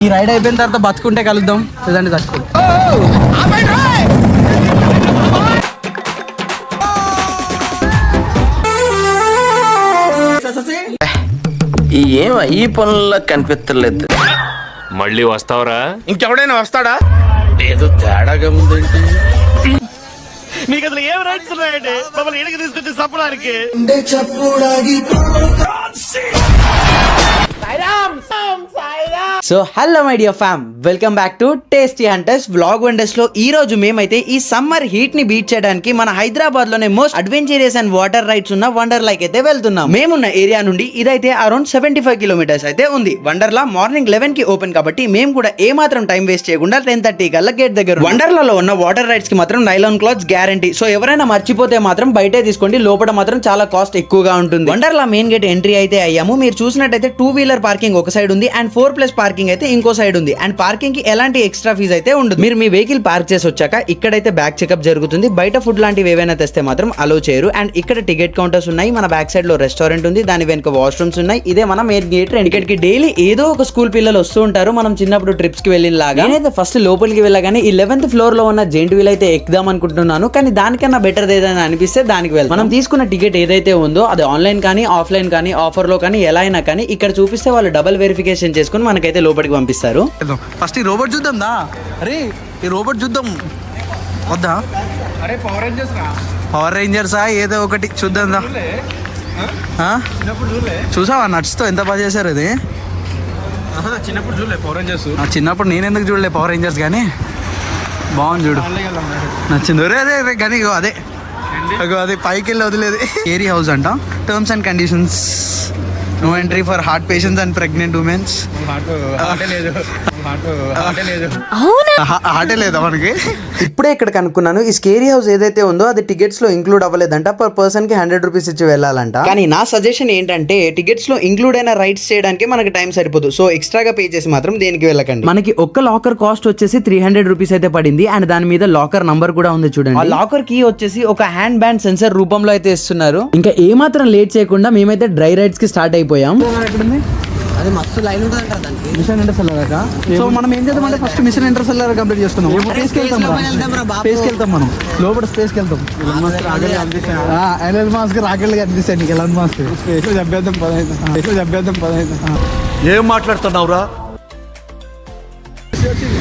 ఈ రైడ్ అయిపోయిన తర్వాత బతుకుంటే కలుద్దాం, లేదంటే చచ్చిపోతాం. ఏం ఈ పనుల్లో కనిపించలేదు. మళ్ళీ వస్తావరా? ఇంకెవడైనా వస్తాడా? ఏదో తేడాగా ఉందేంటి? మీకు అసలు ఏం రైట్స్ ఉన్నాయండి మమ్మల్ని ఇంటికి తీసుకొచ్చి చంపడానికి? So hello my dear fam, welcome back to tasty hunters vlog wonders లో ఈ రోజు మేమైతే ఈ సమ్మర్ హీట్ ని బీట్ చేయడానికి మన హైదరాబాద్ లోనే most adventurous and water rides ఉన్న వండర్ లైక్ అయితే వెళ్తున్నాం. మేమున్న ఏరియా నుండి ఇదైతే అరౌండ్ 75 కిలోమీటర్స్ అయితే ఉంది. వండర్లా మార్నింగ్ 11 కి ఓపెన్ కాబట్టి మేము కూడా ఏ మాత్రం టైం వేస్ట్ చేయకుండా 10:30 కల్లా గేట్ దగ్గర. వండర్లలో ఉన్న వాటర్ రైడ్స్ కి మాత్రం నైలాన్ క్లాత్స్ గ్యారంటీ. సో ఎవరైనా మర్చిపోతే మాత్రం బయటే తీసుకోండి, లోపల మాత్రం చాలా కాస్ట్ ఎక్కువగా ఉంటుంది. వండర్లా మెయిన్ గేట్ ఎంట్రీ అయితే అయ్యాము. మీరు చూసినట్టయితే 2 వీలర్ పార్కింగ్ ఒక సైడ్ ఉంది అండ్ 4+ పార్కింగ్ అయితే ఇంకో సైడ్ ఉంది. అండ్ పార్కింగ్ కి ఎలాంటి ఎక్స్ట్రా ఫీజ్ అయితే ఉండదు. మీరు మీ వెహికల్ పార్క్ చేసి వచ్చాక ఇక్కడైతే బ్యాక్ చెకప్ జరుగుతుంది. బయట ఫుడ్ లాంటివి ఏవైనా తెస్తే మాత్రం అలో చేయరు. అండ్ ఇక్కడ టికెట్ కౌంటర్స్ ఉన్నాయి. మన బ్యాక్ సైడ్ లో రెస్టారెంట్ ఉంది, దాని వెనుక వాష్రూమ్స్ ఉన్నాయి. ఇదే మన మెయిన్ గేట్. ఇక్కడికి డైలీ ఏదో ఒక స్కూల్ పిల్లలు వస్తూ ఉంటారు, మనం చిన్నప్పుడు ట్రిప్స్ కి వెళ్ళిన లాగా. నేనైతే ఫస్ట్ లోపలికి వెళ్ళగానే 11th ఫ్లోర్ లో ఉన్న జెయింట్ వీల్ అయితే ఎక్కుదాం అనుకుంటున్నాను, కానీ దానికన్నా బెటర్ ఏదైనా అనిపిస్తే దానికి వెళ్తాం. మనం తీసుకున్న టికెట్ ఏదైతే ఉందో అది ఆన్లైన్ కానీ ఆఫ్లైన్ కానీ ఆఫర్ లో కానీ ఎలా అయినా కానీ ఇక్కడ చూపిస్తే వాళ్ళు డబుల్ వెరిఫికేషన్ చేసుకుని మనకైతే లోపలికి పంపిస్తారు. ఫస్ట్ ఈ రోబోట్ చూద్దాం దా. అరే ఈ రోబోట్ చూద్దాం వద్దా? అరే పవర్ రేంజర్సా ఏదో ఒకటి చూద్దాం దా. చూసావా నట్స్తో ఎంత బాగా చేశారు ఇది? చిన్నప్పుడు చూడలే పవర్ రేంజర్స్. చిన్నప్పుడు నేను ఎందుకు చూడలే పవర్ రేంజర్స్, కానీ బాగుంది చూడు, నచ్చింది. అరే కానీ అదే అది పైకి వెళ్ళి వదిలేదు. ఏరీ హౌస్ అంట. Terms and conditions, no entry for heart patients and pregnant womens. హార్టే లేదా మనకి? ఇప్పుడే ఇక్కడ కనుక్కున్నాను, ఈ స్కేరీ హౌస్ ఏదైతే ఉందో అది టికెట్స్ లో ఇంక్లూడ్ అవ్వలేదంట. పర్ పర్సన్ కి 100 రూపీస్ ఇచ్చి వెళ్ళాలంట. కానీ నా సజెషన్ ఏంటంటే టికెట్స్ లో ఇంక్లూడ్ అయిన రైడ్స్ చేయడానికి మనకి టైం సరిపోదు. సో ఎక్స్ట్రాగా పే చేసి మాత్రం దేనికి వెళ్ళకండి. మనకి ఒక్క లాకర్ కాస్ట్ వచ్చేసి 300 రూపీస్ అయితే పడింది. అండ్ దాని మీద లాకర్ నంబర్ కూడా ఉంది చూడండి. ఆ లాకర్ కీ వచ్చేసి ఒక హ్యాండ్ బ్యాండ్ సెన్సర్ రూపంలో అయితే ఇస్తున్నారు. ఇంకా ఏ మాత్రం లేట్ చేయకుండా మేమైతే డ్రై రైడ్స్ కి స్టార్ట్ అయిపోయాం. అది మస్తు లైన్ ఉంటుంది అంటారు దానికి. మిషన్ ఇంటర్సెల్లర్. సో మనం ఏం చేద్దామంటే ఫస్ట్ మిషన్ ఇంటర్సెల్లర్ కంప్లీట్ చేసుకుందాం. స్పేస్కి వెళ్తాం మనం, లోపల స్పేస్కి వెళ్తాం. ఎలాన్ మాస్క్ రాకెట్లు కనిపిస్తాయి నీకు. ఎలాన్ మాస్క్ స్పేస్లో చెప్పేద్దాం పదైదు. ఏం మాట్లాడుతున్నావురా?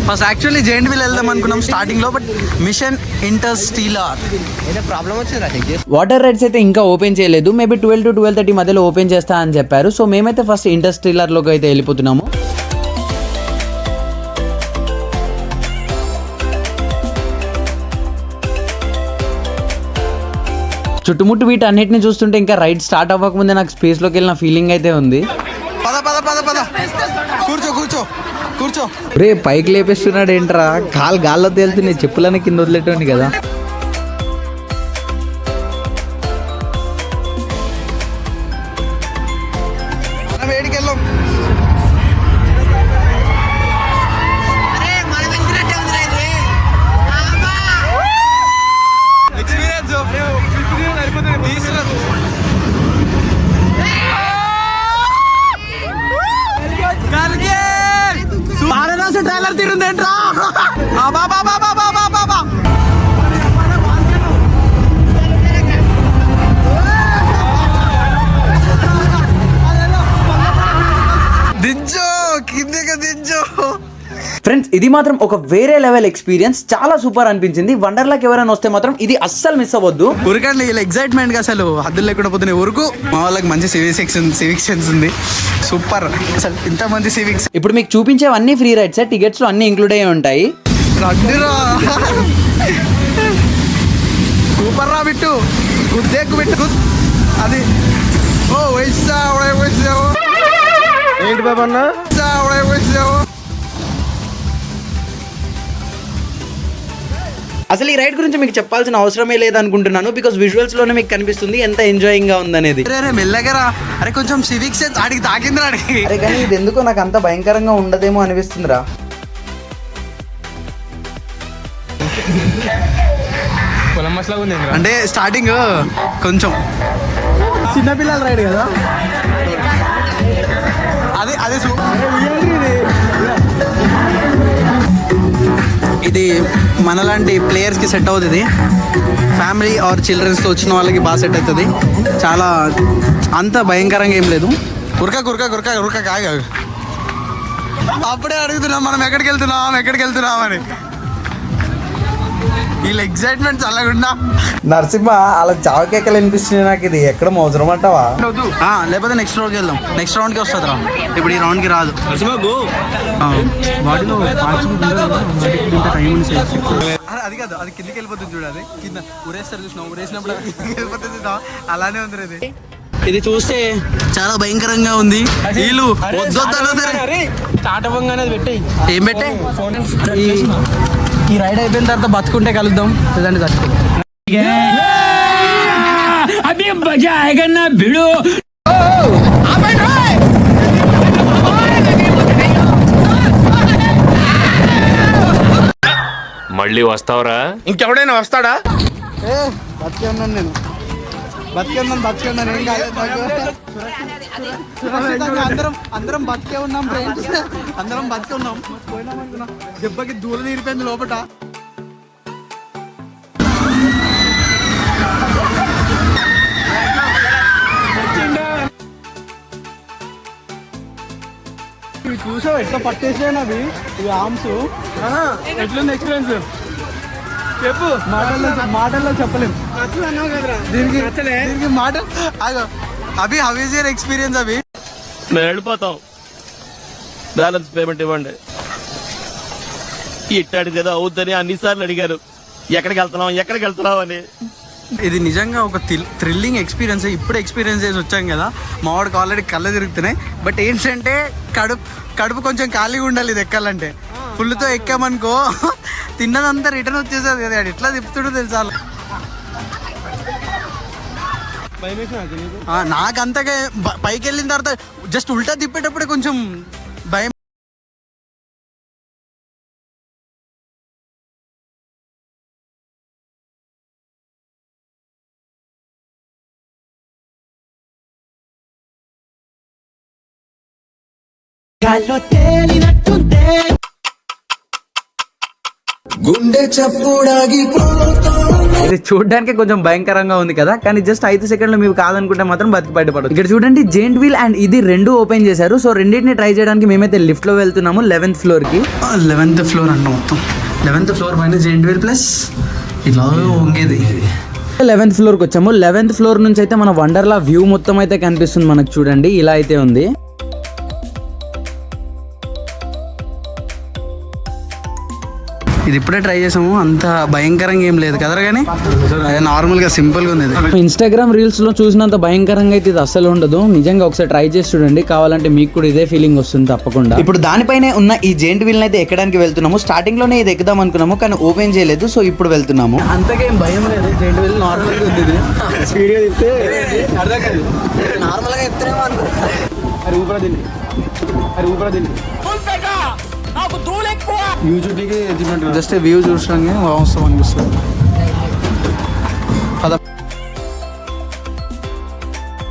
ఫస్ట్ యాక్చువల్లీ జెయింట్ వీల్ వెళ్దాం అనుకున్నాం స్టార్టింగ్ లో, బట్ మిషన్ ఇంటర్స్టెల్లర్ ఏదో ప్రాబ్లం వచ్చింది. వాటర్ రైడ్స్ అయితే ఇంకా ఓపెన్ చేయలేదు. మేబీ 12 to 12:30 మధ్యలో ఓపెన్ చేస్తా అని చెప్పారు. సో మేమైతే ఫస్ట్ ఇంటర్స్టెల్లర్ లోకి అయితే వెళ్ళిపోతున్నాము. చుట్టుముట్టు వీటన్నిటిని చూస్తుంటే ఇంకా రైడ్ స్టార్ట్ అవ్వకముందే నాకు స్పేస్ లోకి వెళ్ళిన ఫీలింగ్ అయితే ఉంది. పద కూర్చో. రే పైకి లేపేస్తున్నాడు ఏంట్రా? గాల్లో తేలుతున్నాయి, చెప్పులని కింద వదిలేటోని కదా. వేడికి వెళ్ళాం. ట్రైలర్ తీరుందేంట్రా? దించో కిందకి దించో. ఫ్రెండ్స్ ఇది మాత్రం ఒక వేరే లెవెల్ ఎక్స్పీరియన్స్, చాలా సూపర్ అనిపించింది. వండర్లాకి ఎవరైనా వస్తే మాత్రం ఇది అస్సలు మిస్ అవ్వద్దు. ఉరకండి, ఇలా ఎక్సైట్మెంట్ గా అసలు హద్దులు లేకుండా పోతున్నాయి. ఉరుకు. మా వాళ్ళకి మంచి సివిక్ సెన్స్ ఉంది, సూపర్. అసలు ఇంత మంచి సివిక్స్. ఇప్పుడు మీకు చూపించేవన్నీ ఫ్రీ రైడ్స్, టికెట్స్ లో అన్ని ఇంక్లూడ్ అయ్యి ఉంటాయి. సూపర్ రా బిట్టు, బిట్టు అది. ఓ ఏంటి బాబా అన్న? అసలు ఈ రైడ్ గురించి మీకు చెప్పాల్సిన అవసరమే లేదనుకుంటున్నాను, బికాస్ విజువల్స్ లోనే మీకు కనిపిస్తుంది ఎంత ఎంజాయింగ్ గా ఉందనేది. మెల్లగరా. అరే కొంచెం సివిక్ సెన్స్ ఆడికి తాకిందిరా ఆడికి. అరే కానీ ఇది ఎందుకో నాకు అంత భయంకరంగా ఉండదేమో అనిపిస్తుందిరా. అంటే స్టార్టింగ్ కొంచెం చిన్నపిల్లల రైడ్ కదా, అదే మనలాంటి ప్లేయర్స్కి సెట్ అవుతుంది. ఫ్యామిలీ ఆర్ చిల్డ్రన్స్తో వచ్చిన వాళ్ళకి బాగా సెట్ అవుతుంది. చాలా అంత భయంకరంగా ఏం లేదు. కురక కాగా అప్పుడే అడుగుతున్నాం మనం ఎక్కడికి వెళ్తున్నాం అని. వీళ్ళ ఎగ్జైట్మెంట్ అలాగుండా. నరసింహ అలా చావకేకలు అనిపిస్తుంది నాకు. ఇది ఎక్కడ మోసరం అంటావా? లేకపోతే నెక్స్ట్ రౌండ్కి వెళ్దాం. నెక్స్ట్ రౌండ్కి వస్తుంది రా, ఇప్పుడు ఈ రౌండ్కి రాదు. బాడీలో అది కాదు, అది కిందకి వెళ్ళిపోతుంది చూడాలి. కింద ఉరేస్తారు చూసినాం, ఉరేసినప్పుడు కిందకి వెళ్ళిపోతుంది. అలానే ఉంది ఇది. ఇది చూస్తే చాలా భయంకరంగా ఉంది. వీళ్ళు ఏం పెట్టే ఈ రైడ్ అయిపోయిన తర్వాత బతుకుంటే కలుద్దాం, లేదంటే చచ్చిపోతాం. మళ్ళీ వస్తావరా? ఇంకెవడైనా వస్తాడా? బతికే ఉన్నాను నేను, ఏం కాదు. అందరం బతికే ఉన్నాం ఫ్రెండ్స్, అందరం బతికే ఉన్నాం. దెబ్బకి దూరం తీరిపోయింది లోపల. చూసావు ఎట్లా పట్టేసాను అవి ఈ ఆర్మ్స్. ఎట్లుంది ఎక్స్పీరియన్స్ చెప్పు. మాటల్లో చెప్పలేము దీనికి మాట. అవి హౌ ఈజ్ యువర్ ఎక్స్పీరియన్స్? అవి మేము వెళ్ళిపోతాం, బ్యాలెన్స్ పేమెంట్ ఇవ్వండి. ఇట్టాడిది ఏదో అవుద్దని అన్నిసార్లు అడిగారు, ఎక్కడికి వెళ్తున్నాం అని. ఇది నిజంగా ఒక థ్రిల్లింగ్ ఎక్స్పీరియన్స్. ఇప్పుడు ఎక్స్పీరియన్స్ చేసి వచ్చాం కదా, మా వాడికి ఆల్రెడీ కళ్ళు తిరుగుతున్నాయి. బట్ ఏంటంటే కడుపు కొంచెం ఖాళీగా ఉండాలి ఇది ఎక్కాలంటే. ఫుల్తో ఎక్కామనుకో తిన్నదంతా రిటర్న్ వచ్చేసేది కదా. ఎట్లా తిప్పుతుడో తెలుసా. నాకంతగా పైకి వెళ్ళిన తర్వాత జస్ట్ ఉల్టా తిప్పేటప్పుడే కొంచెం భయం. ఇది చూడడానికి కొంచెం భయంకరంగా ఉంది కదా, కానీ జస్ట్ 5 సెకండ్లు మీకు కాదనుకుంటే మాత్రం బతికి బయటపడదు. ఇక్కడ చూడండి జెయింట్ వీల్ అండ్ ఇది రెండు ఓపెన్ చేశారు. సో రెండింటిని ట్రై చేయడానికి మేమైతే లిఫ్ట్ లో వెళ్తున్నాము 11th ఫ్లోర్ కి. 11th ఫ్లోర్ అంట మొత్తం. 11th ఫ్లోర్ పైన జెయింట్ వీల్ ప్లస్ ఇలా వంగేది. 11th ఫ్లోర్కి వచ్చాము. 11th ఫ్లోర్ నుంచి అయితే మన వండర్లా వ్యూ మొత్తం అయితే కనిపిస్తుంది మనకు. చూడండి ఇలా అయితే ఉంది. ఇది ఇప్పుడే ట్రై చేసాము, అంత భయంకరంగా ఏం లేదు కదరా, కానీ నార్మల్గా సింపుల్గా ఉంది. ఇన్స్టాగ్రామ్ రీల్స్ లో చూసినంత భయంకరంగా అయితే ఇది అస్సలు ఉండదు. నిజంగా ఒకసారి ట్రై చేసి చూడండి, కావాలంటే మీకు కూడా ఇదే ఫీలింగ్ వస్తుంది తప్పకుండా. ఇప్పుడు దానిపైనే ఉన్న ఈ జెయింట్ వీల్ అయితే ఎక్కడానికి వెళ్తున్నాము. స్టార్టింగ్ లోనే ఇది ఎక్కుదాం అనుకున్నాము, కానీ ఓపెన్ చేయలేదు. సో ఇప్పుడు వెళ్తున్నాము. అంతగా ఏం భయం లేదు, జెయింట్ వీల్ నార్మల్గా ఉంది. ఇది స్పీడ్గా తిప్పితే అర్థం కాదు, నార్మల్గా చెప్తేనేమో జస్ట్ వ్యూ చూసాక అవసరం అనిపిస్తుంది.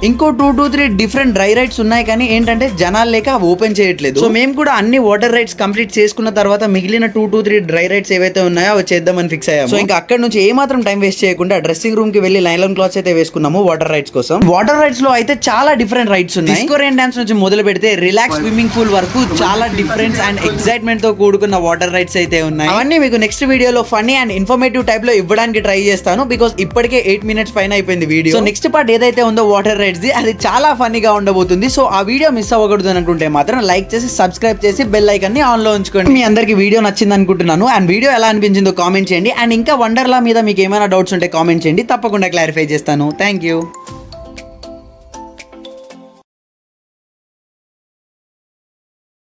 ఇంకో 2 to 3 డిఫరెంట్ డ్రై రైడ్స్ ఉన్నాయి, కానీ ఏంటంటే జనాలు లేక ఓపెన్ చేయట్లేదు. సో మేము కూడా అన్ని వాటర్ రైడ్స్ కంప్లీట్ చేసుకున్న తర్వాత మిగిలిన 2 to 3 డ్రై రైడ్స్ ఏవైతే ఉన్నాయో అవి చేద్దామని ఫిక్స్ అయ్యాము. సో ఇంకా అక్కడ నుంచి ఏ మాత్రం టైం వేస్ట్ చేయకుండా డ్రెస్సింగ్ రూమ్ కి వెళ్ళి నైలాన్ క్లాత్స్ అయితే వేసుకున్నాము వాటర్ రైడ్స్ కోసం. వాటర్ రైడ్స్ లో అయితే చాలా డిఫరెంట్ రైడ్స్ ఉన్నాయి. డిస్కో రెయిన్ డాన్స్ నుంచి మొదలు పెడితే రిలాక్స్ స్విమ్మింగ్ పూల్ వరకు చాలా డిఫరెన్స్ అండ్ ఎక్సైట్మెంట్ తో కూడుకున్న వాటర్ రైడ్స్ అయితే ఉన్నాయి. అవన్నీ మీకు నెక్స్ట్ వీడియోలో ఫన్నీ అండ్ ఇన్ఫర్మేటివ్ టైప్ లో ఇవ్వడానికి ట్రై చేస్తాను, బికాస్ ఇప్పటికే 8 minutes పైన అయిపోయింది వీడియో. సో నెక్స్ట్ పార్ట్ ఏదైతే ఉందో వాటర్ అది చాలా ఫన్నీగా ఉండబోతుంది. సో ఆ వీడియో మిస్ అవ్వకూడదు అనుకుంటే మాత్రం లైక్ చేసి సబ్స్క్రైబ్ చేసి బెల్ ఐకాన్ ని ఆన్ లో ఉంచుకోండి. మీ అందరికి వీడియో నచ్చింది అనుకుంటున్నాను, అండ్ వీడియో ఎలా అనిపించిందో కామెంట్ చేయండి. అండ్ ఇంకా వండర్లా మీద మీకు ఏమైనా డౌట్స్ ఉంటే కామెంట్ చేయండి, తప్పకుండా క్లారిఫై చేస్తాను. Thank you.